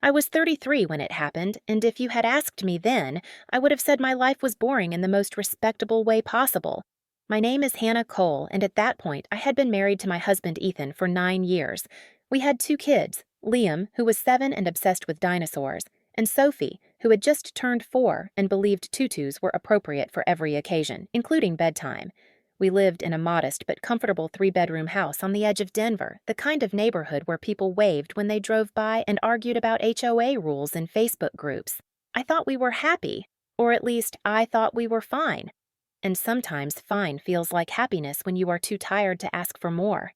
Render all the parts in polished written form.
I was 33 when it happened, and if you had asked me then, I would have said my life was boring in the most respectable way possible. My name is Hannah Cole, and at that point, I had been married to my husband Ethan for 9 years. We had two kids, Liam, who was 7 and obsessed with dinosaurs, and Sophie, who had just turned 4 and believed tutus were appropriate for every occasion, including bedtime. We lived in a modest but comfortable 3-bedroom house on the edge of Denver, the kind of neighborhood where people waved when they drove by and argued about HOA rules in Facebook groups. I thought we were happy, or at least I thought we were fine. And sometimes fine feels like happiness when you are too tired to ask for more.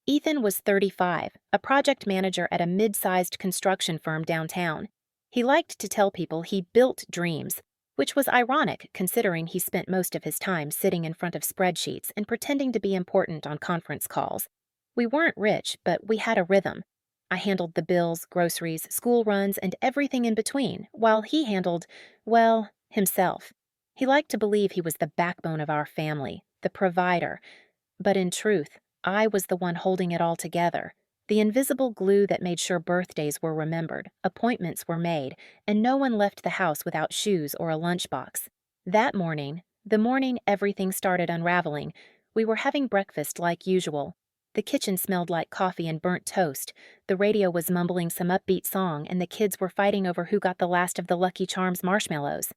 Ethan was 35, a project manager at a mid-sized construction firm downtown. He liked to tell people he built dreams, which was ironic considering he spent most of his time sitting in front of spreadsheets and pretending to be important on conference calls. We weren't rich, but we had a rhythm. I handled the bills, groceries, school runs, and everything in between, while he handled, well, himself. He liked to believe he was the backbone of our family, the provider. But in truth, I was the one holding it all together. The invisible glue that made sure birthdays were remembered, appointments were made, and no one left the house without shoes or a lunchbox. That morning, the morning everything started unraveling, we were having breakfast like usual. The kitchen smelled like coffee and burnt toast. The radio was mumbling some upbeat song, and the kids were fighting over who got the last of the Lucky Charms marshmallows.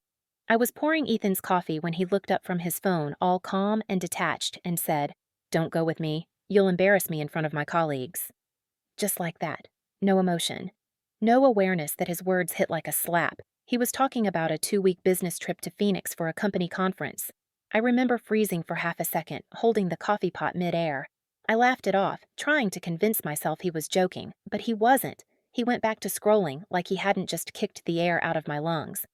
I was pouring Ethan's coffee when he looked up from his phone, all calm and detached, and said, "Don't go with me. You'll embarrass me in front of my colleagues." Just like that. No emotion. No awareness that his words hit like a slap. He was talking about a 2-week business trip to Phoenix for a company conference. I remember freezing for half a second, holding the coffee pot mid-air. I laughed it off, trying to convince myself he was joking, but he wasn't. He went back to scrolling like he hadn't just kicked the air out of my lungs.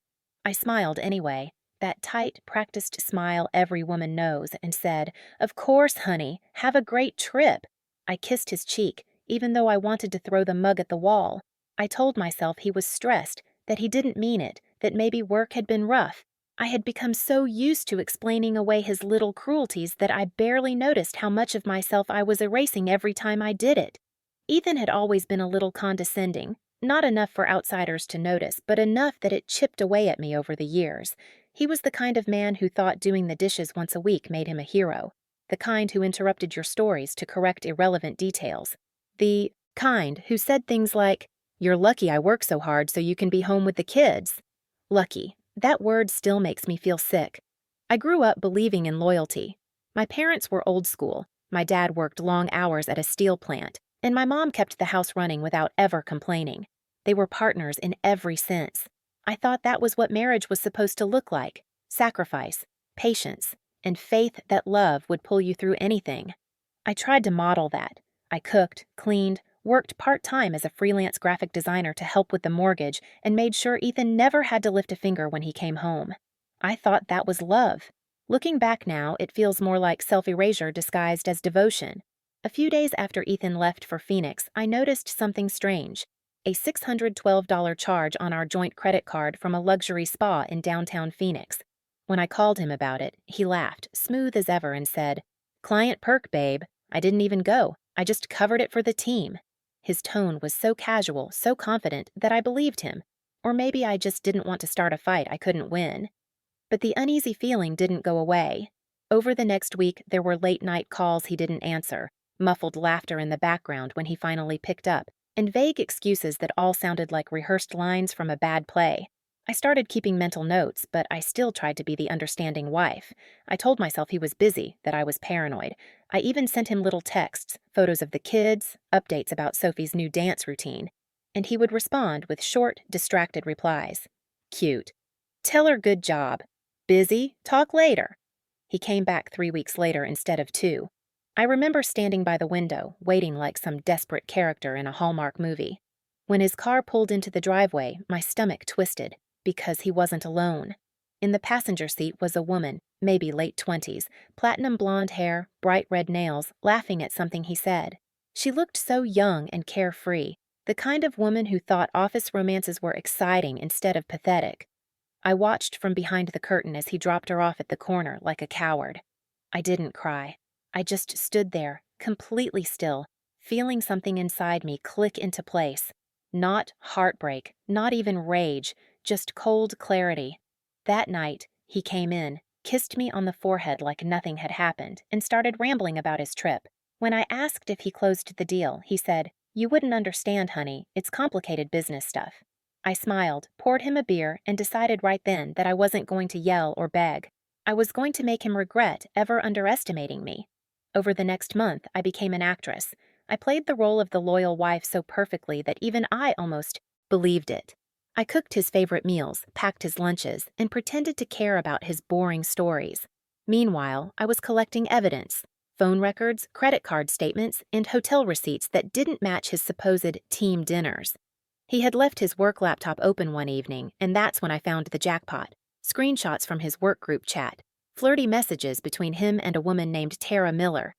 I smiled anyway, that tight, practiced smile every woman knows, and said, "Of course, honey. Have a great trip." I kissed his cheek, even though I wanted to throw the mug at the wall. I told myself he was stressed, that he didn't mean it, that maybe work had been rough. I had become so used to explaining away his little cruelties that I barely noticed how much of myself I was erasing every time I did it. Ethan had always been a little condescending, not enough for outsiders to notice, but enough that it chipped away at me over the years. He was the kind of man who thought doing the dishes once a week made him a hero, the kind who interrupted your stories to correct irrelevant details. The kind who said things like, "You're lucky I work so hard so you can be home with the kids." Lucky. That word still makes me feel sick. I grew up believing in loyalty. My parents were old school. My dad worked long hours at a steel plant, and my mom kept the house running without ever complaining. They were partners in every sense. I thought that was what marriage was supposed to look like: sacrifice, patience, and faith that love would pull you through anything. I tried to model that. I cooked, cleaned, worked part-time as a freelance graphic designer to help with the mortgage, and made sure Ethan never had to lift a finger when he came home. I thought that was love. Looking back now, it feels more like self-erasure disguised as devotion. A few days after Ethan left for Phoenix, I noticed something strange: a $612 charge on our joint credit card from a luxury spa in downtown Phoenix. When I called him about it, he laughed, smooth as ever, and said, "Client perk, babe. I didn't even go. I just covered it for the team." His tone was so casual, so confident, that I believed him. Or maybe I just didn't want to start a fight I couldn't win. But the uneasy feeling didn't go away. Over the next week, there were late-night calls he didn't answer, muffled laughter in the background when he finally picked up, and vague excuses that all sounded like rehearsed lines from a bad play. I started keeping mental notes, but I still tried to be the understanding wife. I told myself he was busy, that I was paranoid. I even sent him little texts, photos of the kids, updates about Sophie's new dance routine. And he would respond with short, distracted replies. Cute. Tell her good job. Busy? Talk later. He came back 3 weeks later instead of 2. I remember standing by the window, waiting like some desperate character in a Hallmark movie. When his car pulled into the driveway, my stomach twisted, because he wasn't alone. In the passenger seat was a woman, maybe late 20s, platinum blonde hair, bright red nails, laughing at something he said. She looked so young and carefree, the kind of woman who thought office romances were exciting instead of pathetic. I watched from behind the curtain as he dropped her off at the corner like a coward. I didn't cry. I just stood there, completely still, feeling something inside me click into place. Not heartbreak, not even rage, just cold clarity. That night, he came in, kissed me on the forehead like nothing had happened, and started rambling about his trip. When I asked if he closed the deal, he said, "You wouldn't understand, honey. It's complicated business stuff." I smiled, poured him a beer, and decided right then that I wasn't going to yell or beg. I was going to make him regret ever underestimating me. Over the next month, I became an actress. I played the role of the loyal wife so perfectly that even I almost believed it. I cooked his favorite meals, packed his lunches, and pretended to care about his boring stories. Meanwhile, I was collecting evidence: phone records, credit card statements, and hotel receipts that didn't match his supposed team dinners. He had left his work laptop open one evening, and that's when I found the jackpot. Screenshots from his work group chat, flirty messages between him and a woman named Tara Miller.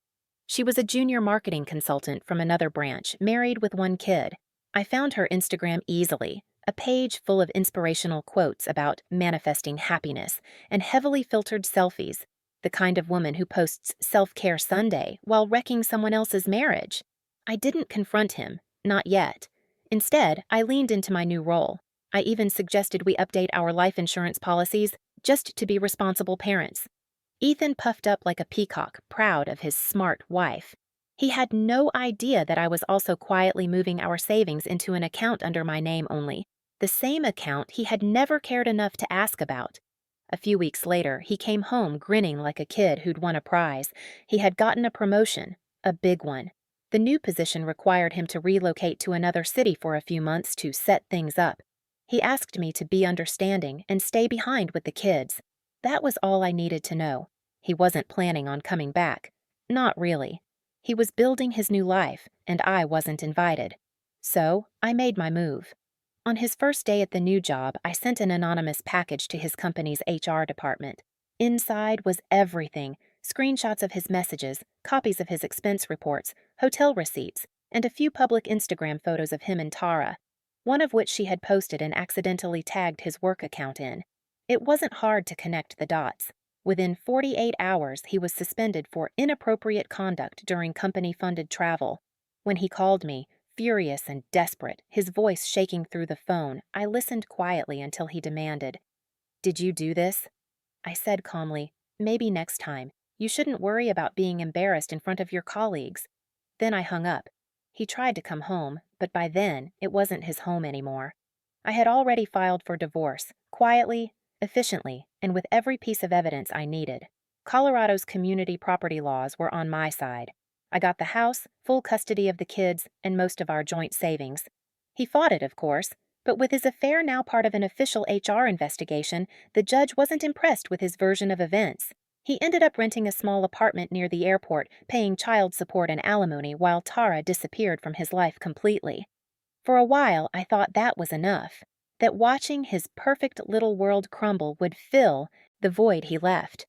She was a junior marketing consultant from another branch, married with one kid. I found her Instagram easily, a page full of inspirational quotes about manifesting happiness and heavily filtered selfies, the kind of woman who posts self-care Sunday while wrecking someone else's marriage. I didn't confront him, not yet. Instead, I leaned into my new role. I even suggested we update our life insurance policies just to be responsible parents. Ethan puffed up like a peacock, proud of his smart wife. He had no idea that I was also quietly moving our savings into an account under my name only, the same account he had never cared enough to ask about. A few weeks later, he came home grinning like a kid who'd won a prize. He had gotten a promotion, a big one. The new position required him to relocate to another city for a few months to set things up. He asked me to be understanding and stay behind with the kids. That was all I needed to know. He wasn't planning on coming back. Not really. He was building his new life, and I wasn't invited. So, I made my move. On his first day at the new job, I sent an anonymous package to his company's HR department. Inside was everything: screenshots of his messages, copies of his expense reports, hotel receipts, and a few public Instagram photos of him and Tara, one of which she had posted and accidentally tagged his work account in. It wasn't hard to connect the dots. Within 48 hours, he was suspended for inappropriate conduct during company-funded travel. When he called me, furious and desperate, his voice shaking through the phone, I listened quietly until he demanded, "Did you do this?" I said calmly, "Maybe next time. You shouldn't worry about being embarrassed in front of your colleagues." Then I hung up. He tried to come home, but by then, it wasn't his home anymore. I had already filed for divorce, quietly, efficiently, and with every piece of evidence I needed. Colorado's community property laws were on my side. I got the house, full custody of the kids, and most of our joint savings. He fought it, of course, but with his affair now part of an official HR investigation, the judge wasn't impressed with his version of events. He ended up renting a small apartment near the airport, paying child support and alimony while Tara disappeared from his life completely. For a while, I thought that was enough, that watching his perfect little world crumble would fill the void he left.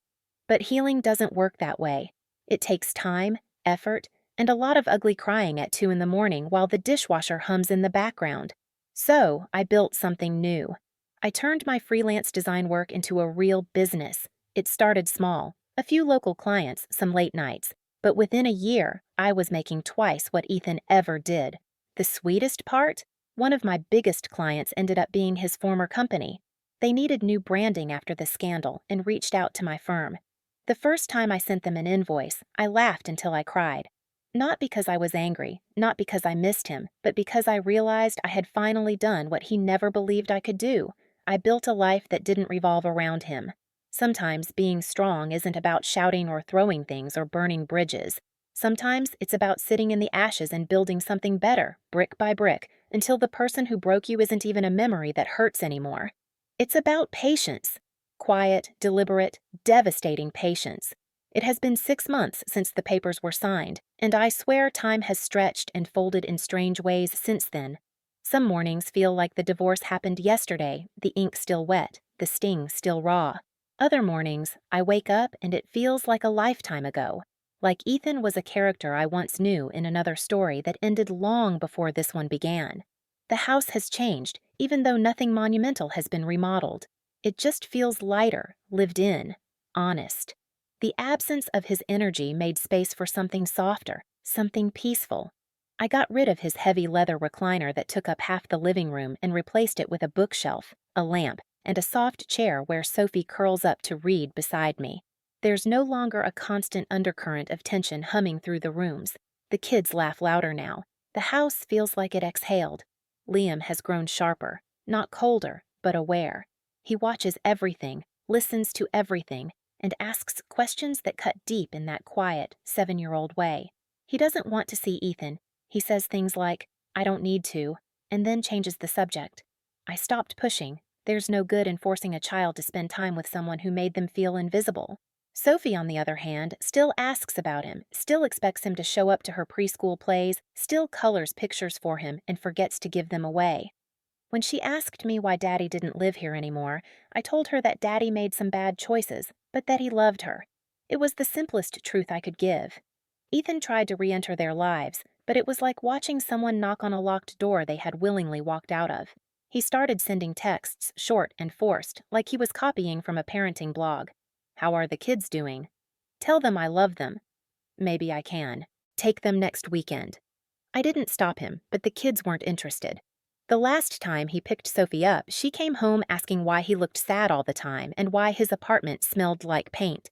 But healing doesn't work that way. It takes time, effort, and a lot of ugly crying at 2 in the morning while the dishwasher hums in the background. So, I built something new. I turned my freelance design work into a real business. It started small, a few local clients, some late nights, but within a year, I was making twice what Ethan ever did. The sweetest part? One of my biggest clients ended up being his former company. They needed new branding after the scandal and reached out to my firm. The first time I sent them an invoice, I laughed until I cried. Not because I was angry, not because I missed him, but because I realized I had finally done what he never believed I could do. I built a life that didn't revolve around him. Sometimes being strong isn't about shouting or throwing things or burning bridges. Sometimes it's about sitting in the ashes and building something better, brick by brick, until the person who broke you isn't even a memory that hurts anymore. It's about patience. Quiet, deliberate, devastating patience. It has been 6 months since the papers were signed, and I swear time has stretched and folded in strange ways since then. Some mornings feel like the divorce happened yesterday, the ink still wet, the sting still raw. Other mornings, I wake up and it feels like a lifetime ago. Like Ethan was a character I once knew in another story that ended long before this one began. The house has changed, even though nothing monumental has been remodeled. It just feels lighter, lived in, honest. The absence of his energy made space for something softer, something peaceful. I got rid of his heavy leather recliner that took up half the living room and replaced it with a bookshelf, a lamp, and a soft chair where Sophie curls up to read beside me. There's no longer a constant undercurrent of tension humming through the rooms. The kids laugh louder now. The house feels like it exhaled. Liam has grown sharper, not colder, but aware. He watches everything, listens to everything, and asks questions that cut deep in that quiet, 7-year-old way. He doesn't want to see Ethan. He says things like, "I don't need to," and then changes the subject. I stopped pushing. There's no good in forcing a child to spend time with someone who made them feel invisible. Sophie, on the other hand, still asks about him, still expects him to show up to her preschool plays, still colors pictures for him and forgets to give them away. When she asked me why Daddy didn't live here anymore, I told her that Daddy made some bad choices, but that he loved her. It was the simplest truth I could give. Ethan tried to re-enter their lives, but it was like watching someone knock on a locked door they had willingly walked out of. He started sending texts, short and forced, like he was copying from a parenting blog. "How are the kids doing?" "Tell them I love them." "Maybe I can. Take them next weekend." I didn't stop him, but the kids weren't interested. The last time he picked Sophie up, she came home asking why he looked sad all the time and why his apartment smelled like paint.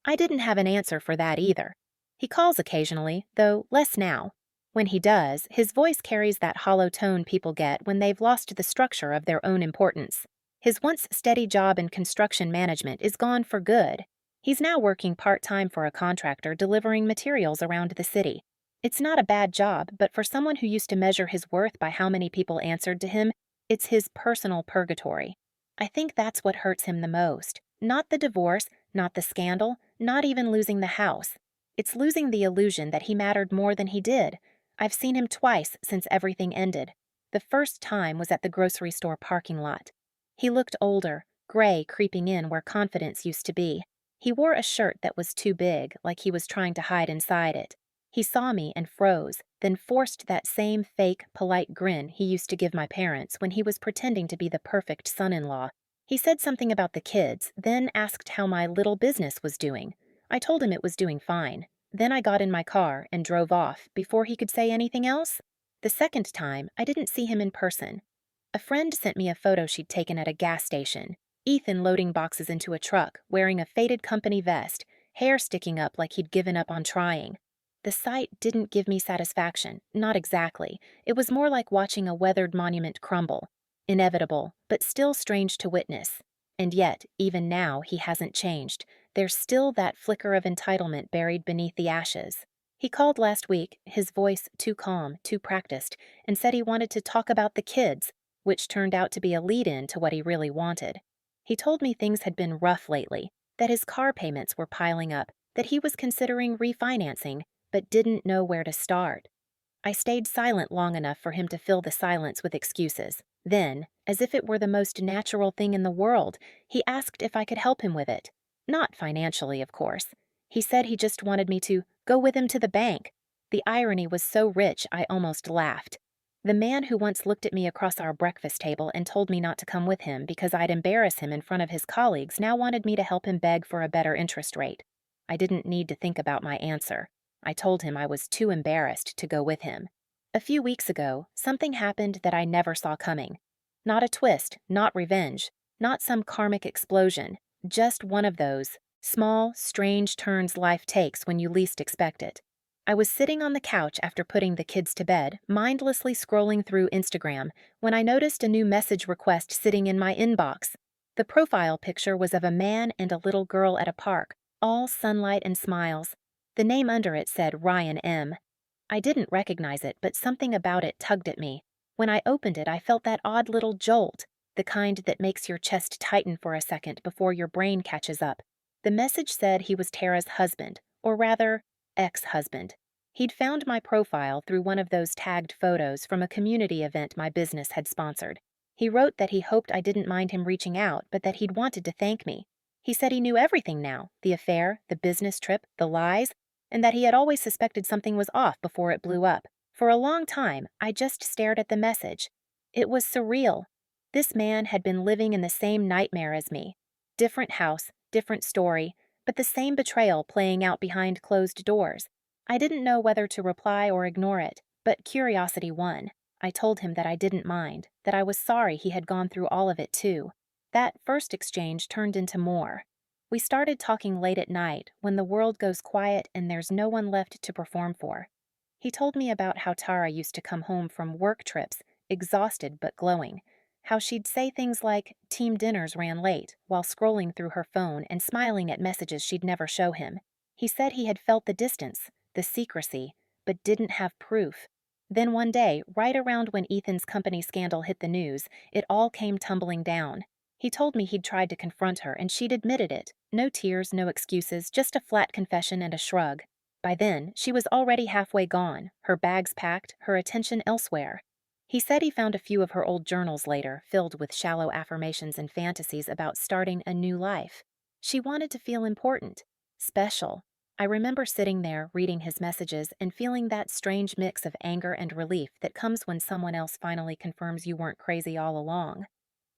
I didn't have an answer for that either. He calls occasionally, though less now. When he does, his voice carries that hollow tone people get when they've lost the structure of their own importance. His once steady job in construction management is gone for good. He's now working part-time for a contractor delivering materials around the city. It's not a bad job, but for someone who used to measure his worth by how many people answered to him, it's his personal purgatory. I think that's what hurts him the most. Not the divorce, not the scandal, not even losing the house. It's losing the illusion that he mattered more than he did. I've seen him twice since everything ended. The first time was at the grocery store parking lot. He looked older, gray creeping in where confidence used to be. He wore a shirt that was too big, like he was trying to hide inside it. He saw me and froze, then forced that same fake, polite grin he used to give my parents when he was pretending to be the perfect son-in-law. He said something about the kids, then asked how my little business was doing. I told him it was doing fine. Then I got in my car and drove off before he could say anything else. The second time, I didn't see him in person. A friend sent me a photo she'd taken at a gas station. Ethan loading boxes into a truck, wearing a faded company vest, hair sticking up like he'd given up on trying. The sight didn't give me satisfaction, not exactly. It was more like watching a weathered monument crumble. Inevitable, but still strange to witness. And yet, even now, he hasn't changed. There's still that flicker of entitlement buried beneath the ashes. He called last week, his voice too calm, too practiced, and said he wanted to talk about the kids, which turned out to be a lead-in to what he really wanted. He told me things had been rough lately, that his car payments were piling up, that he was considering refinancing, but didn't know where to start. I stayed silent long enough for him to fill the silence with excuses. Then, as if it were the most natural thing in the world, he asked if I could help him with it. Not financially, of course. He said he just wanted me to go with him to the bank. The irony was so rich I almost laughed. The man who once looked at me across our breakfast table and told me not to come with him because I'd embarrass him in front of his colleagues now wanted me to help him beg for a better interest rate. I didn't need to think about my answer. I told him I was too embarrassed to go with him. A few weeks ago, something happened that I never saw coming. Not a twist, not revenge, not some karmic explosion, just one of those small, strange turns life takes when you least expect it. I was sitting on the couch after putting the kids to bed, mindlessly scrolling through Instagram, when I noticed a new message request sitting in my inbox. The profile picture was of a man and a little girl at a park, all sunlight and smiles. The name under it said Ryan M. I didn't recognize it, but something about it tugged at me. When I opened it, I felt that odd little jolt, the kind that makes your chest tighten for a second before your brain catches up. The message said he was Tara's husband, or rather, ex-husband. He'd found my profile through one of those tagged photos from a community event my business had sponsored. He wrote that he hoped I didn't mind him reaching out, but that he'd wanted to thank me. He said he knew everything now, the affair, the business trip, the lies, and that he had always suspected something was off before it blew up. For a long time, I just stared at the message. It was surreal. This man had been living in the same nightmare as me. Different house, different story, but the same betrayal playing out behind closed doors. I didn't know whether to reply or ignore it. But curiosity won. I told him that I didn't mind, that I was sorry he had gone through all of it too. That first exchange turned into more. We started talking late at night, when the world goes quiet and there's no one left to perform for. He told me about how Tara used to come home from work trips, exhausted but glowing. How she'd say things like, team dinners ran late, while scrolling through her phone and smiling at messages she'd never show him. He said he had felt the distance, the secrecy, but didn't have proof. Then one day, right around when Ethan's company scandal hit the news, it all came tumbling down. He told me he'd tried to confront her, and she'd admitted it. No tears, no excuses, just a flat confession and a shrug. By then, she was already halfway gone, her bags packed, her attention elsewhere. He said he found a few of her old journals later, filled with shallow affirmations and fantasies about starting a new life. She wanted to feel important, special. I remember sitting there, reading his messages, and feeling that strange mix of anger and relief that comes when someone else finally confirms you weren't crazy all along.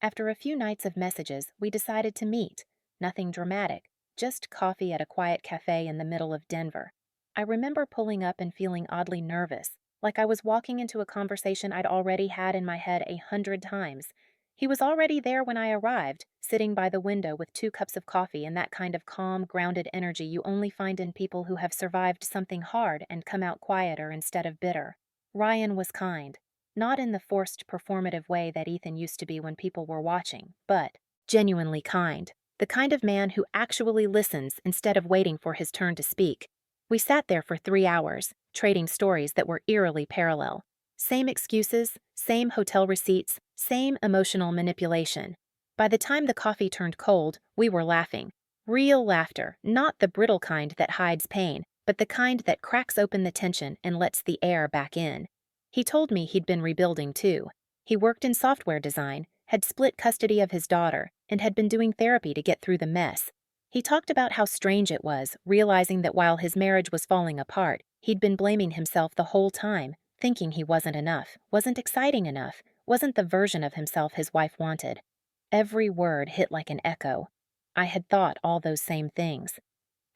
After a few nights of messages, we decided to meet. Nothing dramatic, just coffee at a quiet cafe in the middle of Denver. I remember pulling up and feeling oddly nervous, like I was walking into a conversation I'd already had in my head 100 times. He was already there when I arrived, sitting by the window with 2 cups of coffee and that kind of calm, grounded energy you only find in people who have survived something hard and come out quieter instead of bitter. Ryan was kind. Not in the forced, performative way that Ethan used to be when people were watching, but genuinely kind. The kind of man who actually listens instead of waiting for his turn to speak. We sat there for 3 hours, trading stories that were eerily parallel. Same excuses, same hotel receipts, same emotional manipulation. By the time the coffee turned cold, we were laughing. Real laughter, not the brittle kind that hides pain, but the kind that cracks open the tension and lets the air back in. He told me he'd been rebuilding too. He worked in software design, had split custody of his daughter, and had been doing therapy to get through the mess. He talked about how strange it was, realizing that while his marriage was falling apart, he'd been blaming himself the whole time, thinking he wasn't enough, wasn't exciting enough, wasn't the version of himself his wife wanted. Every word hit like an echo. I had thought all those same things.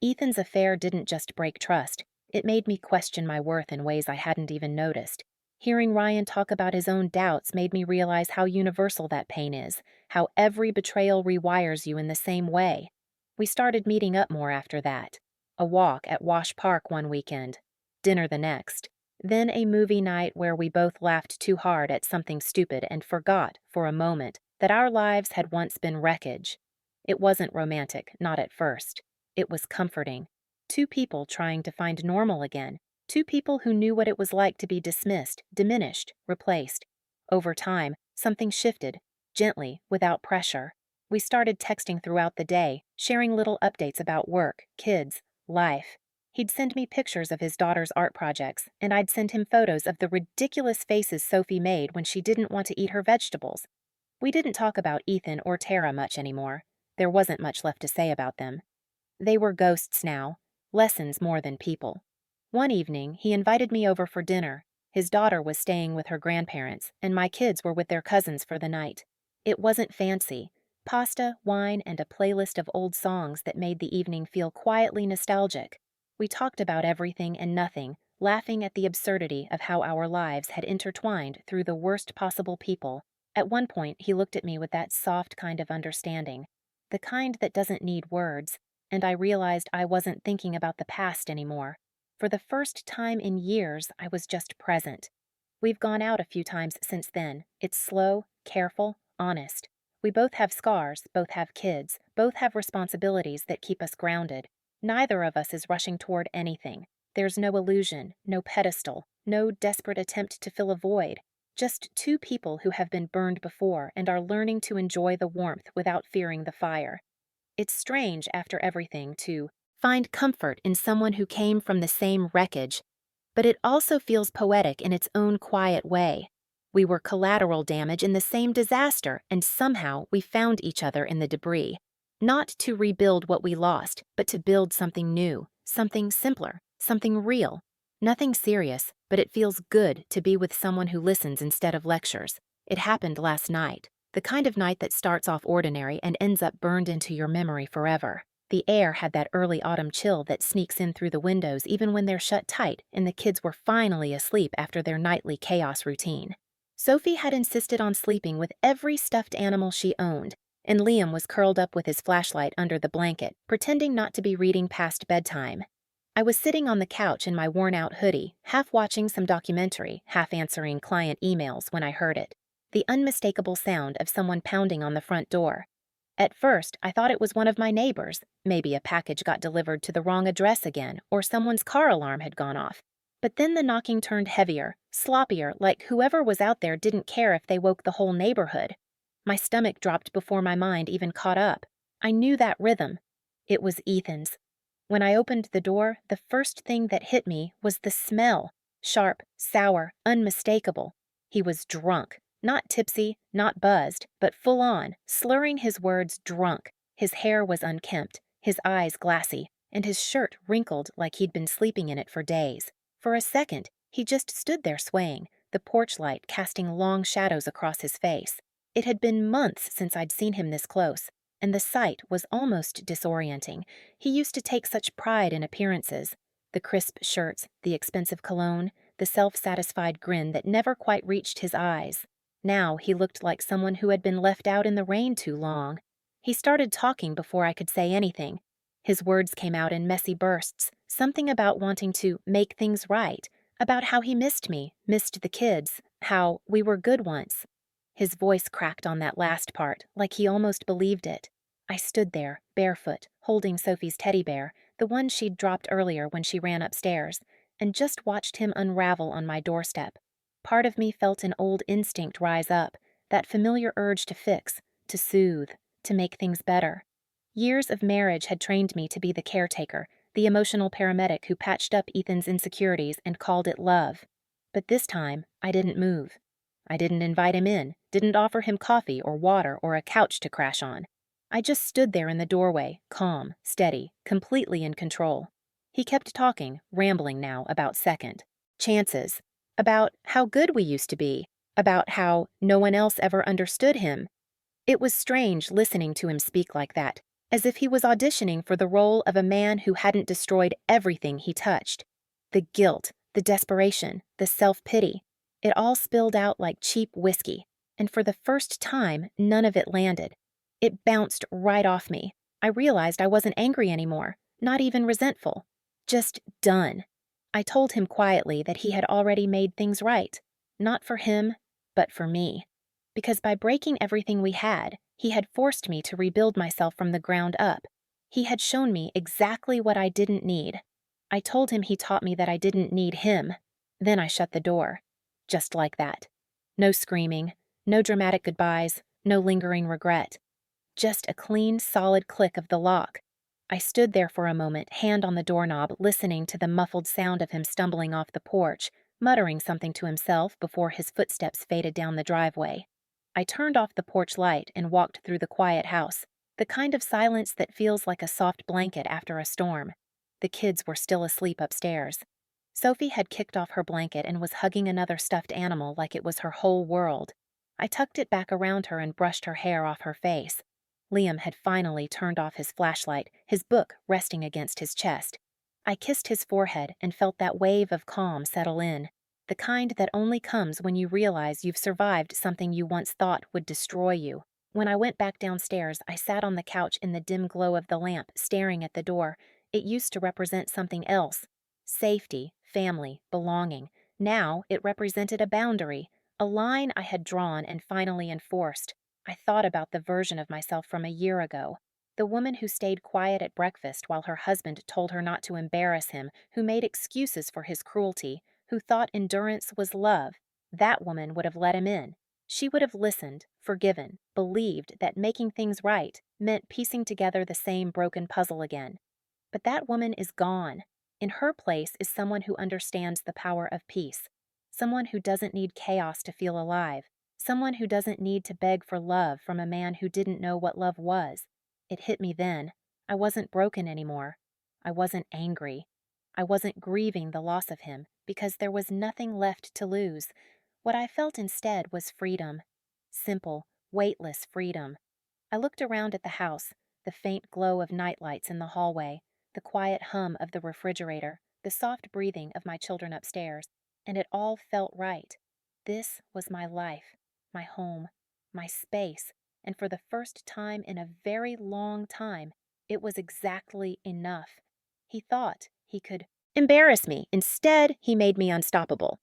Ethan's affair didn't just break trust. It made me question my worth in ways I hadn't even noticed. Hearing Ryan talk about his own doubts made me realize how universal that pain is, how every betrayal rewires you in the same way. We started meeting up more after that. A walk at Wash Park one weekend, dinner the next, then a movie night where we both laughed too hard at something stupid and forgot, for a moment, that our lives had once been wreckage. It wasn't romantic, not at first. It was comforting. 2 people trying to find normal again. 2 people who knew what it was like to be dismissed, diminished, replaced. Over time, something shifted, gently, without pressure. We started texting throughout the day, sharing little updates about work, kids, life. He'd send me pictures of his daughter's art projects, and I'd send him photos of the ridiculous faces Sophie made when she didn't want to eat her vegetables. We didn't talk about Ethan or Tara much anymore. There wasn't much left to say about them. They were ghosts now, lessons more than people. One evening, he invited me over for dinner. His daughter was staying with her grandparents, and my kids were with their cousins for the night. It wasn't fancy. Pasta, wine, and a playlist of old songs that made the evening feel quietly nostalgic. We talked about everything and nothing, laughing at the absurdity of how our lives had intertwined through the worst possible people. At one point, he looked at me with that soft kind of understanding, the kind that doesn't need words, and I realized I wasn't thinking about the past anymore. For the first time in years, I was just present. We've gone out a few times since then. It's slow, careful, honest. We both have scars, both have kids, both have responsibilities that keep us grounded. Neither of us is rushing toward anything. There's no illusion, no pedestal, no desperate attempt to fill a void. Just 2 people who have been burned before and are learning to enjoy the warmth without fearing the fire. It's strange, after everything, to find comfort in someone who came from the same wreckage, but it also feels poetic in its own quiet way. We were collateral damage in the same disaster, and somehow we found each other in the debris. Not to rebuild what we lost, but to build something new, something simpler, something real. Nothing serious, but it feels good to be with someone who listens instead of lectures. It happened last night, the kind of night that starts off ordinary and ends up burned into your memory forever. The air had that early autumn chill that sneaks in through the windows even when they're shut tight and the kids were finally asleep after their nightly chaos routine. Sophie had insisted on sleeping with every stuffed animal she owned, and Liam was curled up with his flashlight under the blanket, pretending not to be reading past bedtime. I was sitting on the couch in my worn-out hoodie, half watching some documentary, half answering client emails when I heard it. The unmistakable sound of someone pounding on the front door. At first, I thought it was one of my neighbors. Maybe a package got delivered to the wrong address again, or someone's car alarm had gone off. But then the knocking turned heavier, sloppier, like whoever was out there didn't care if they woke the whole neighborhood. My stomach dropped before my mind even caught up. I knew that rhythm. It was Ethan's. When I opened the door, the first thing that hit me was the smell. Sharp, sour, unmistakable. He was drunk. Not tipsy, not buzzed, but full on, slurring his words drunk. His hair was unkempt, his eyes glassy, and his shirt wrinkled like he'd been sleeping in it for days. For a second, he just stood there swaying, the porch light casting long shadows across his face. It had been months since I'd seen him this close, and the sight was almost disorienting. He used to take such pride in appearances. The crisp shirts, the expensive cologne, the self-satisfied grin that never quite reached his eyes. Now he looked like someone who had been left out in the rain too long. He started talking before I could say anything. His words came out in messy bursts, something about wanting to make things right, about how he missed me, missed the kids, how we were good once. His voice cracked on that last part, like he almost believed it. I stood there, barefoot, holding Sophie's teddy bear, the one she'd dropped earlier when she ran upstairs, and just watched him unravel on my doorstep. Part of me felt an old instinct rise up, that familiar urge to fix, to soothe, to make things better. Years of marriage had trained me to be the caretaker, the emotional paramedic who patched up Ethan's insecurities and called it love. But this time, I didn't move. I didn't invite him in, didn't offer him coffee or water or a couch to crash on. I just stood there in the doorway, calm, steady, completely in control. He kept talking, rambling now about second chances, about how good we used to be, about how no one else ever understood him. It was strange listening to him speak like that, as if he was auditioning for the role of a man who hadn't destroyed everything he touched. The guilt, the desperation, the self-pity. It all spilled out like cheap whiskey, and for the first time, none of it landed. It bounced right off me. I realized I wasn't angry anymore, not even resentful. Just done. I told him quietly that he had already made things right. Not for him, but for me. Because by breaking everything we had, he had forced me to rebuild myself from the ground up. He had shown me exactly what I didn't need. I told him he taught me that I didn't need him. Then I shut the door. Just like that. No screaming, no dramatic goodbyes, no lingering regret. Just a clean, solid click of the lock. I stood there for a moment, hand on the doorknob, listening to the muffled sound of him stumbling off the porch, muttering something to himself before his footsteps faded down the driveway. I turned off the porch light and walked through the quiet house, the kind of silence that feels like a soft blanket after a storm. The kids were still asleep upstairs. Sophie had kicked off her blanket and was hugging another stuffed animal like it was her whole world. I tucked it back around her and brushed her hair off her face. Liam had finally turned off his flashlight, his book resting against his chest. I kissed his forehead and felt that wave of calm settle in, the kind that only comes when you realize you've survived something you once thought would destroy you. When I went back downstairs, I sat on the couch in the dim glow of the lamp, staring at the door. It used to represent something else. Safety, family, belonging. Now it represented a boundary, a line I had drawn and finally enforced. I thought about the version of myself from a year ago. The woman who stayed quiet at breakfast while her husband told her not to embarrass him, who made excuses for his cruelty, who thought endurance was love. That woman would have let him in. She would have listened, forgiven, believed that making things right meant piecing together the same broken puzzle again. But that woman is gone. In her place is someone who understands the power of peace, someone who doesn't need chaos to feel alive. Someone who doesn't need to beg for love from a man who didn't know what love was. It hit me then. I wasn't broken anymore. I wasn't angry. I wasn't grieving the loss of him, because there was nothing left to lose. What I felt instead was freedom. Simple, weightless freedom. I looked around at the house. the faint glow of nightlights in the hallway, the quiet hum of the refrigerator, the soft breathing of my children upstairs, and it all felt right. This was my life, my home, my space, and for the first time in a very long time, it was exactly enough. He thought he could embarrass me. Instead, he made me unstoppable.